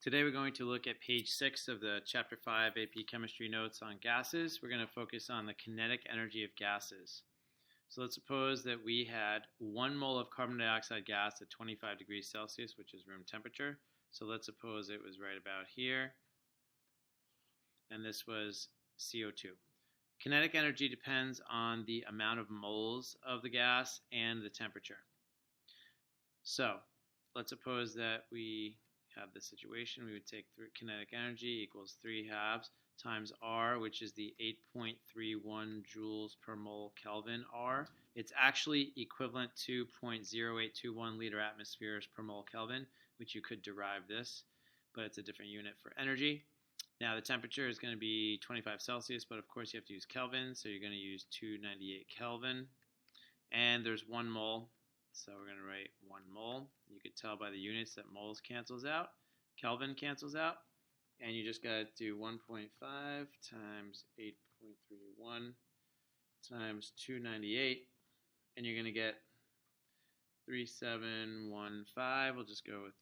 Today we're going to look at page 6 of the Chapter 5 AP Chemistry Notes on gases. We're going to focus on the kinetic energy of gases. So let's suppose that we had 1 mole of carbon dioxide gas at 25 degrees Celsius, which is room temperature. So let's suppose it was right about here, and this was CO2. Kinetic energy depends on the amount of moles of the gas and the temperature. So let's suppose that we have this situation. We would take kinetic energy equals 3/2 times R, which is the 8.31 joules per mole Kelvin R. It's actually equivalent to 0.0821 liter atmospheres per mole Kelvin, which you could derive this, but it's a different unit for energy. Now the temperature is going to be 25 Celsius, but of course you have to use Kelvin, so you're going to use 298 Kelvin. And there's 1 mole. So we're going to write 1 mole. You could tell by the units that moles cancels out, Kelvin cancels out, and you just got to do 1.5 times 8.31 times 298, and you're going to get 3715. We'll just go with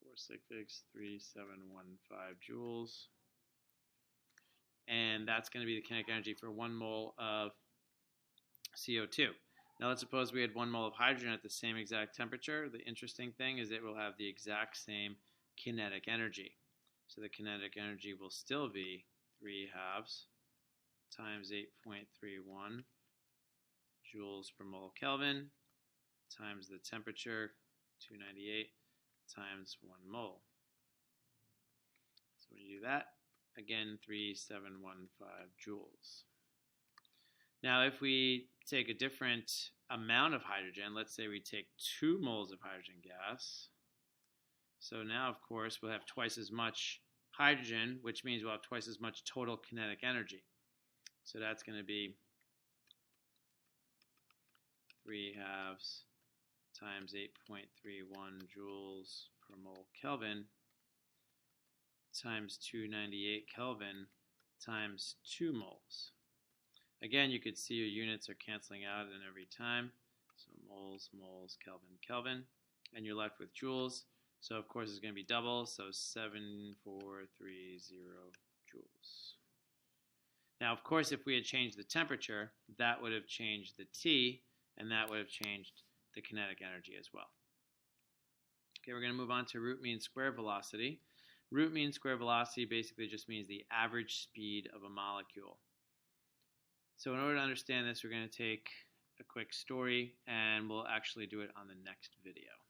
4 sig figs, 3715 joules. And that's going to be the kinetic energy for 1 mole of CO2. Now let's suppose we had 1 mole of hydrogen at the same exact temperature. The interesting thing is it will have the exact same kinetic energy. So the kinetic energy will still be 3/2 times 8.31 joules per mole Kelvin times the temperature, 298, times 1 mole. So when you do that, again, 3715 joules. Now, if we take a different amount of hydrogen, let's say we take 2 moles of hydrogen gas. So now, of course, we'll have twice as much hydrogen, which means we'll have twice as much total kinetic energy. So that's going to be 3/2 times 8.31 joules per mole Kelvin times 298 Kelvin times 2 moles. Again, you could see your units are canceling out in every time. So moles, moles, Kelvin, Kelvin. And you're left with joules. So of course it's going to be double, so 7430 joules. Now of course if we had changed the temperature, that would have changed the T, and that would have changed the kinetic energy as well. Okay, we're going to move on to root mean square velocity. Root mean square velocity basically just means the average speed of a molecule. So in order to understand this, we're going to take a quick story, and we'll actually do it on the next video.